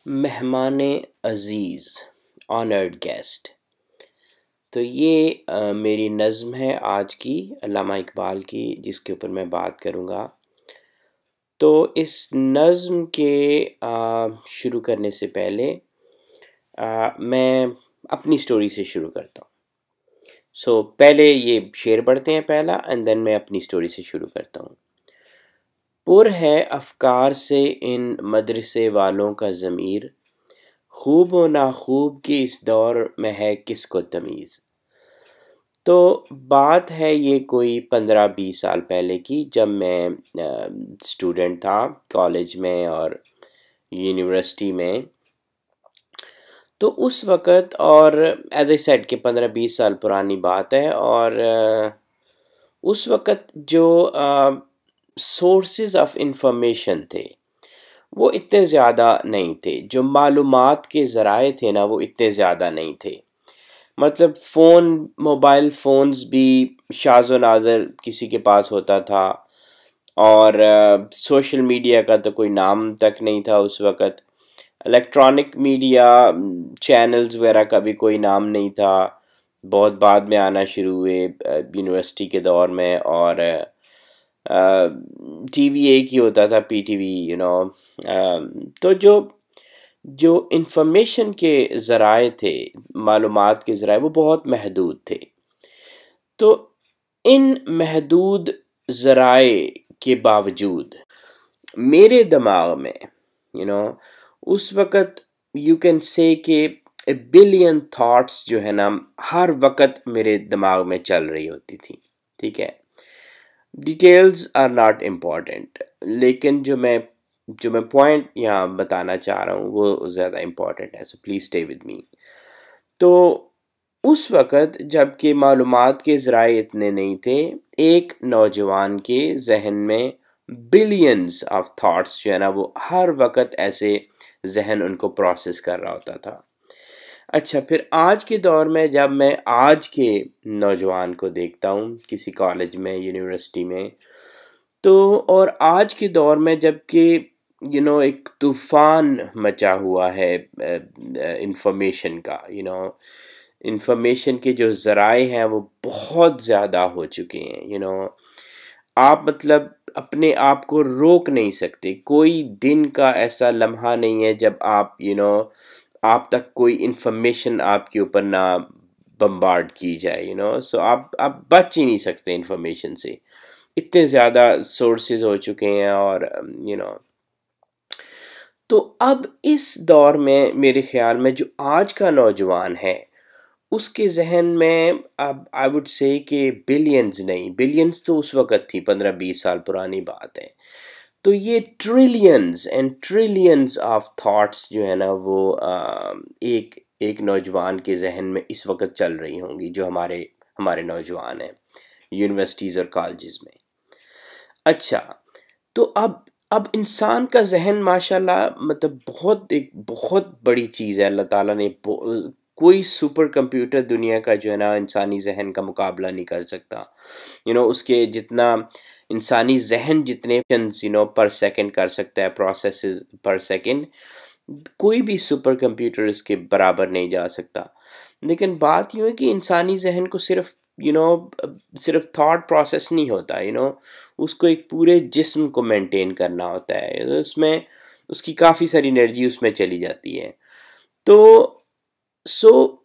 مہمان-عزیز honoured guest. تو یہ میری نظم ہے آج کی علامہ اقبال کی، جس کے اوپر میں بات کروں گا. تو اس نظم کے شروع کرنے سے پہلے میں اپنی سٹوری سے شروع کرتا ہوں. پہلے یہ شعر پڑھتے ہیں پہلا، اینڈ دین میں اپنی سٹوری سے شروع کرتا ہوں. پر ہے افکار سے ان مدرسے والوں کا ضمیر، خوب و ناخوب کی اس دور میں ہے کس کو تمیز. تو بات ہے یہ کوئی 15-20 سال پہلے کی، جب میں اسٹوڈنٹ تھا کالج میں اور یونیورسٹی میں. تو اس وقت، اور ایز اے سیڈ کہ 15-20 سال پرانی بات ہے، اور اس وقت جو سورسز آف انفارمیشن تھے وہ اتنے زیادہ نہیں تھے. جو معلومات کے ذرائع تھے نا وہ اتنے زیادہ نہیں تھے. مطلب موبائل فونز بھی شاذ و نادر کسی کے پاس ہوتا تھا، اور سوشل میڈیا کا تو کوئی نام تک نہیں تھا اس وقت. الیکٹرانک میڈیا چینلز وغیرہ کا بھی کوئی نام نہیں تھا، بہت بعد میں آنا شروع ہوئے یونیورسٹی کے دور میں. اور ٹی وی ایک ہی ہوتا تھا، پی ٹی وی تو جو انفارمیشن کے ذرائع تھے، معلومات کے ذرائع، وہ بہت محدود تھے. تو ان محدود ذرائع کے باوجود میرے دماغ میں اس وقت یو کین سے کہ بلین تھاٹس جو ہے نا ہر وقت میرے دماغ میں چل رہی ہوتی تھی. ٹھیک ہے، ڈیٹیلز آر ناٹ امپورٹنٹ، لیکن جو میں پوائنٹ یہاں بتانا چاہ رہا ہوں وہ زیادہ امپورٹنٹ ہے. So please stay with me. تو اس وقت جب کہ معلومات کے ذرائع اتنے نہیں تھے، ایک نوجوان کے ذہن میں بلینز آف تھاٹس جو ہے نا وہ ہر وقت ایسے ذہن ان کو پروسیس کر رہا ہوتا تھا. اچھا، پھر آج کے دور میں جب میں آج کے نوجوان کو دیکھتا ہوں کسی کالج میں، یونیورسٹی میں، تو اور آج کے دور میں جب کہ ایک طوفان مچا ہوا ہے انفارمیشن کا، انفارمیشن کے جو ذرائع ہیں وہ بہت زیادہ ہو چکے ہیں. آپ مطلب اپنے آپ کو روک نہیں سکتے. کوئی دن کا ایسا لمحہ نہیں ہے جب آپ تک کوئی انفارمیشن آپ کے اوپر نہ بمبارڈ کی جائے. سو آپ بچ ہی نہیں سکتے انفارمیشن سے، اتنے زیادہ سورسز ہو چکے ہیں. اور تو اب اس دور میں میرے خیال میں جو آج کا نوجوان ہے اس کے ذہن میں اب آئی وڈ سے کہ بلینز نہیں، بلینز تو اس وقت تھی، 15-20 سال پرانی بات ہے. تو یہ trillions and trillions of thoughts جو ہے نا وہ ایک نوجوان کے ذہن میں اس وقت چل رہی ہوں گی، جو ہمارے نوجوان ہیں یونیورسٹیز اور کالجز میں. اچھا، تو اب انسان کا ذہن ماشاءاللہ مطلب ایک بہت بڑی چیز ہے. اللہ تعالیٰ نے کوئی سپر کمپیوٹر دنیا کا جو ہے نا انسانی ذہن کا مقابلہ نہیں کر سکتا. اس کے جتنا انسانی ذہن جتنے پر سیکنڈ کر سکتا ہے، پروسیسز پر سیکنڈ، کوئی بھی سپر کمپیوٹر اس کے برابر نہیں جا سکتا. لیکن بات یوں ہے کہ انسانی ذہن کو صرف تھاٹ پروسیس نہیں ہوتا. اس کو ایک پورے جسم کو مینٹین کرنا ہوتا ہے. اس میں اس کی کافی ساری انرجی اس میں چلی جاتی ہے. تو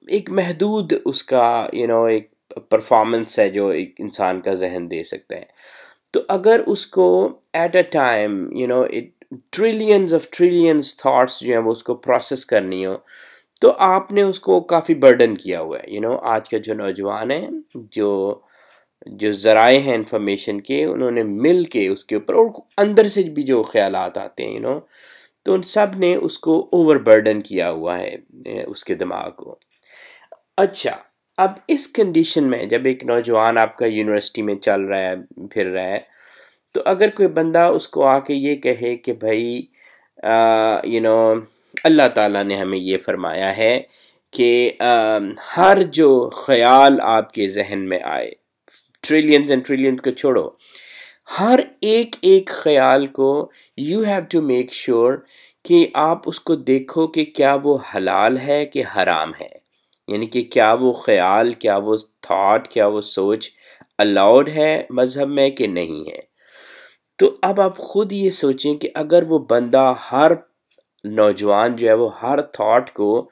ایک محدود اس کا ایک پرفارمنس ہے جو ایک انسان کا ذہن دے سکتا ہے. تو اگر اس کو at a time trillions thoughts جو ہیں وہ اس کو پروسیس کرنی ہو، تو آپ نے اس کو کافی برڈن کیا ہوا ہے. آج کا جو نوجوان ہے، جو ذرائع ہیں انفارمیشن کے، انہوں نے مل کے اس کے اوپر، اور اندر سے بھی جو خیالات آتے ہیں تو ان سب نے اس کو اوور برڈن کیا ہوا ہے اس کے دماغ کو. اچھا، اب اس کنڈیشن میں جب ایک نوجوان آپ کا یونیورسٹی میں چل رہا ہے، پھر رہا ہے، تو اگر کوئی بندہ اس کو آ کے یہ کہے کہ بھائی اللہ تعالیٰ نے ہمیں یہ فرمایا ہے کہ ہر جو خیال آپ کے ذہن میں آئے، ٹریلینز اینڈ ٹریلینز کو چھوڑو، ہر ایک خیال کو you have to make sure کہ آپ اس کو دیکھو کہ کیا وہ حلال ہے کہ حرام ہے، یعنی کہ کیا وہ خیال، کیا وہ تھاٹ، کیا وہ سوچ الاؤڈ ہے مذہب میں کہ نہیں ہے۔ تو اب آپ خود یہ سوچیں کہ اگر وہ بندہ، ہر نوجوان جو ہے وہ ہر تھاٹ کو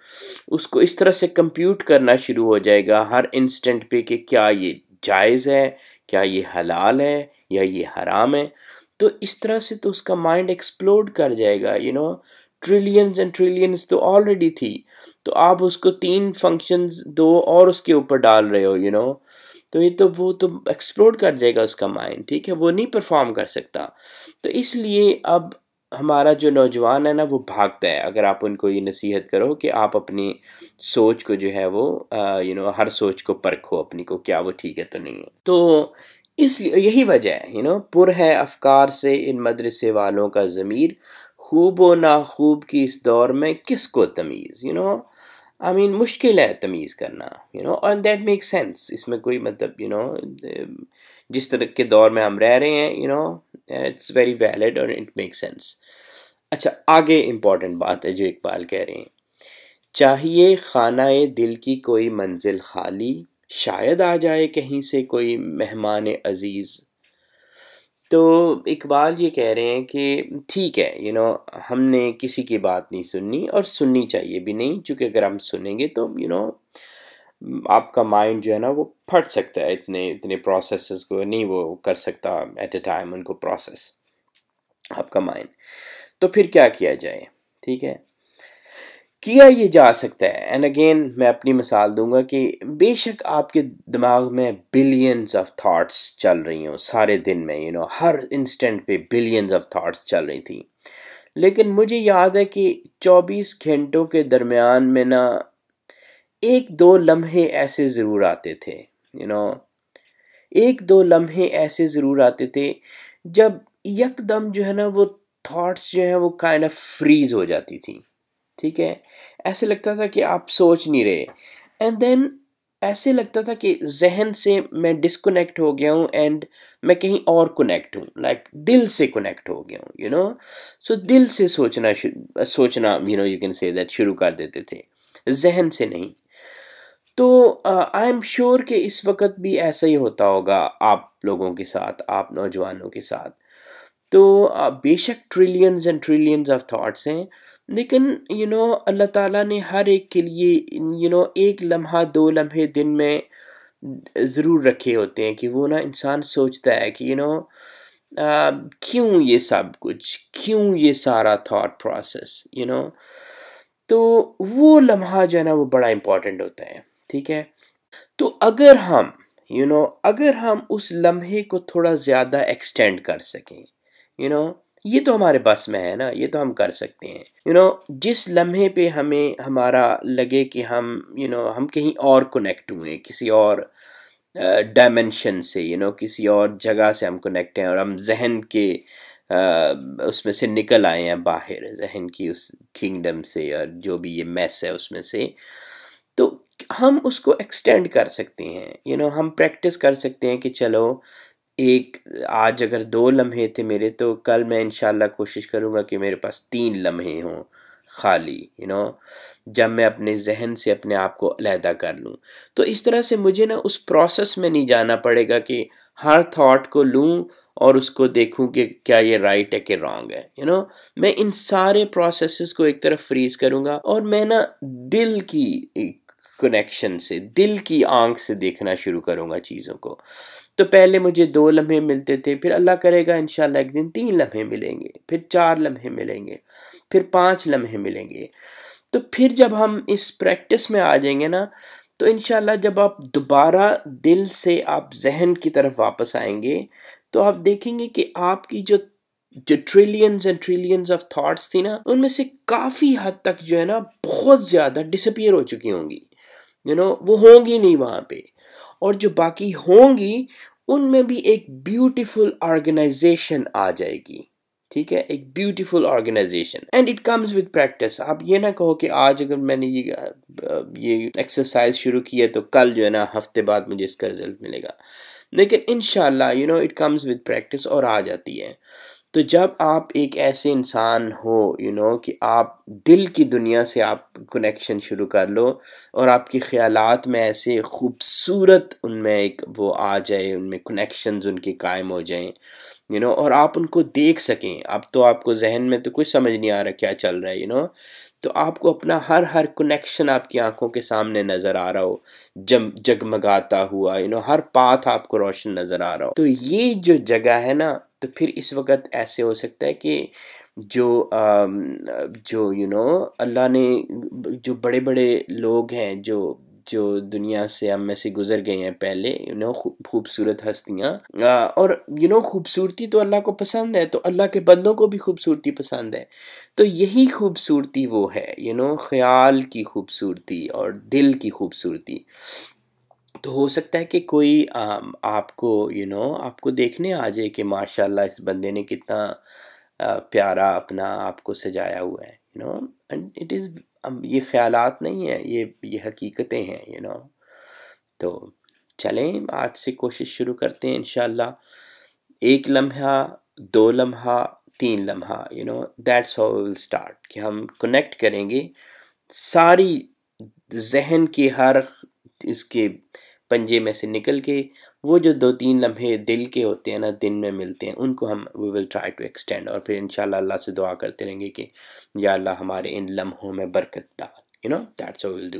اس کو اس طرح سے کمپیوٹ کرنا شروع ہو جائے گا ہر انسٹنٹ پہ کہ کیا یہ جائز ہے، کیا یہ حلال ہے یا یہ حرام ہے، تو اس طرح سے تو اس کا مائنڈ ایکسپلوڈ کر جائے گا، ٹریلینز اینڈ ٹریلینز تو آلریڈی تھی، تو آپ اس کو 3 فنکشنز دو اور اس کے اوپر ڈال رہے ہو، تو یہ تو وہ تو ایکسپلوڈ کر جائے گا اس کا مائنڈ، ٹھیک ہے، وہ نہیں پرفارم کر سکتا۔ تو اس لیے اب ہمارا جو نوجوان ہے نا وہ بھاگتا ہے، اگر آپ ان کو یہ نصیحت کرو کہ آپ اپنی سوچ کو جو ہے وہ ہر سوچ کو پرکھو اپنی کو، کیا وہ ٹھیک ہے تو نہیں ہے۔ تو اس لیے یہی وجہ ہے، پر ہے افکار سے ان مدرسے والوں کا ضمیر، خوب و ناخوب کی اس دور میں کس کو تمیز، مشکل ہے تمیز کرنا، and that makes sense، اس میں کوئی مطلب جس طرح کے دور میں ہم رہ رہے ہیں it's very valid اور it makes sense۔ اچھا، آگے امپورٹنٹ بات ہے جو اقبال کہہ رہے ہیں، چاہیے خانہ دل کی کوئی منزل خالی، شاید آ جائے کہیں سے کوئی مہمان عزیز۔ تو اقبال یہ کہہ رہے ہیں کہ ٹھیک ہے، ہم نے کسی کی بات نہیں سننی اور سننی چاہیے بھی نہیں، چونکہ اگر ہم سنیں گے تو آپ کا مائنڈ جو ہے نا وہ پھٹ سکتا ہے، اتنے پروسیسز کو نہیں وہ کر سکتا ایٹ اے ٹائم ان کو پروسیس آپ کا مائنڈ۔ تو پھر کیا کیا جائے؟ ٹھیک ہے، کیا یہ جا سکتا ہے، اینڈ اگین میں اپنی مثال دوں گا کہ بے شک آپ کے دماغ میں بلینز آف تھاٹس چل رہی ہوں سارے دن میں، ہر انسٹنٹ پہ بلینز آف تھاٹس چل رہی تھی، لیکن مجھے یاد ہے کہ 24 گھنٹوں کے درمیان میں نا 1-2 لمحے ایسے ضرور آتے تھے، 1-2 لمحے ایسے ضرور آتے تھے جب یک دم جو ہے نا وہ تھاٹس جو ہیں وہ کائنڈ آف فریز ہو جاتی تھی، ٹھیک ہے، ایسے لگتا تھا کہ آپ سوچ نہیں رہے، اینڈ دین ایسے لگتا تھا کہ ذہن سے میں ڈسکنیکٹ ہو گیا ہوں اینڈ میں کہیں اور کنیکٹ ہوں، لائک دل سے کنیکٹ ہو گیا ہوں، سو دل سے سوچنا یو کین سے دیٹ شروع کر دیتے تھے، ذہن سے نہیں۔ تو آئی ایم شیور کہ اس وقت بھی ایسا ہی ہوتا ہوگا آپ لوگوں کے ساتھ، آپ نوجوانوں کے ساتھ۔ تو بے شک trillions and trillions of thoughts ہیں، لیکن اللہ تعالیٰ نے ہر ایک کے لیے 1 لمحہ 2 لمحے دن میں ضرور رکھے ہوتے ہیں کہ وہ نا انسان سوچتا ہے کہ کیوں یہ سب کچھ، کیوں یہ سارا تھاٹ پروسیس، تو وہ لمحہ جو ہے نا وہ بڑا امپورٹنٹ ہوتا ہے، ٹھیک ہے۔ تو اگر ہم اس لمحے کو تھوڑا زیادہ ایکسٹینڈ کر سکیں، یہ تو ہمارے بس میں ہے نا، یہ تو ہم کر سکتے ہیں، جس لمحے پہ ہمارا لگے کہ ہم کہیں اور کنیکٹ ہوئے، کسی اور ڈائمنشن سے، کسی اور جگہ سے ہم کنیکٹ ہیں اور ہم ذہن کے اس میں سے نکل آئے ہیں باہر، ذہن کی اس کنگڈم سے اور جو بھی یہ میس ہے اس میں سے، تو ہم اس کو ایکسٹینڈ کر سکتے ہیں، ہم پریکٹس کر سکتے ہیں کہ چلو آج اگر 2 لمحے تھے میرے، تو کل میں انشاءاللہ کوشش کروں گا کہ میرے پاس 3 لمحے ہوں خالی، جب میں اپنے ذہن سے اپنے آپ کو علیحدہ کر لوں، تو اس طرح سے مجھے نا اس پروسیس میں نہیں جانا پڑے گا کہ ہر تھاٹ کو لوں اور اس کو دیکھوں کہ کیا یہ رائٹ ہے کہ رانگ ہے، میں ان سارے پروسیسز کو ایک طرف فریز کروں گا اور میں نا دل کی کنیکشن سے، دل کی آنکھ سے دیکھنا شروع کروں گا چیزوں کو۔ تو پہلے مجھے 2 لمحے ملتے تھے، پھر اللہ کرے گا انشاءاللہ ایک دن 3 لمحے ملیں گے، پھر 4 لمحے ملیں گے، پھر 5 لمحے ملیں گے۔ تو پھر جب ہم اس پریکٹس میں آ جائیں گے نا، تو انشاءاللہ جب آپ دوبارہ دل سے آپ ذہن کی طرف واپس آئیں گے، تو آپ دیکھیں گے کہ آپ کی جو trillions and trillions of thoughts تھی نا، ان میں سے کافی حد تک جو ہے نا بہت زیادہ ڈسپیئر ہو چکی ہوں گی، وہ ہوں گی نہیں وہاں پہ، اور جو باقی ہوں گی ان میں بھی ایک بیوٹیفل آرگنائزیشن آ جائے گی، ٹھیک ہے، ایک beautiful organisation, and it comes with practice. آپ یہ نہ کہو کہ آج اگر میں نے یہ ایکسرسائز شروع کی ہے تو کل جو ہے نا ہفتے بعد مجھے اس کا رزلٹ ملے گا، لیکن انشاءاللہ اٹ کمز ود پریکٹس اور آ جاتی ہے۔ تو جب آپ ایک ایسے انسان ہو کہ آپ دل کی دنیا سے آپ کنیکشن شروع کر لو، اور آپ کے خیالات میں ایسے خوبصورت ان میں ایک وہ آ جائے، ان میں کنیکشنز ان کے قائم ہو جائیں، اور آپ ان کو دیکھ سکیں. اب تو آپ کو ذہن میں تو کچھ سمجھ نہیں آ رہا کیا چل رہا ہے، تو آپ کو اپنا ہر کنیکشن آپ کی آنکھوں کے سامنے نظر آ رہا ہو، جگمگاتا ہوا، ہر پاتھ آپ کو روشن نظر آ رہا ہو. تو یہ جو جگہ ہے نا، تو پھر اس وقت ایسے ہو سکتا ہے کہ جو اللہ نے جو بڑے بڑے لوگ ہیں جو دنیا سے ہم میں سے گزر گئے ہیں پہلے، خوبصورت ہستیاں، اور خوبصورتی تو اللہ کو پسند ہے، تو اللہ کے بندوں کو بھی خوبصورتی پسند ہے. تو یہی خوبصورتی وہ ہے، خیال کی خوبصورتی اور دل کی خوبصورتی. تو ہو سکتا ہے کہ کوئی آپ کو آپ کو دیکھنے آ جائے کہ ماشاءاللہ اس بندے نے کتنا پیارا اپنا آپ کو سجایا ہوا ہے، اینڈ اٹ از، یہ خیالات نہیں ہیں، یہ حقیقتیں ہیں. تو چلیں آج سے کوشش شروع کرتے ہیں انشاءاللہ. 1 لمحہ، 2 لمحہ، 3 لمحہ، دیٹس ہاؤ ول اسٹارٹ، کہ ہم کنیکٹ کریں گے ساری ذہن کی ہر اس کے پنجے میں سے نکل کے، وہ جو 2-3 لمحے دل کے ہوتے ہیں نا، دن میں ملتے ہیں، ان کو ہم وی ول ٹرائی ٹو ایکسٹینڈ، اور پھر انشاءاللہ اللہ سے دعا کرتے رہیں گے کہ یا اللہ ہمارے ان لمحوں میں برکت ڈال. That's how well do.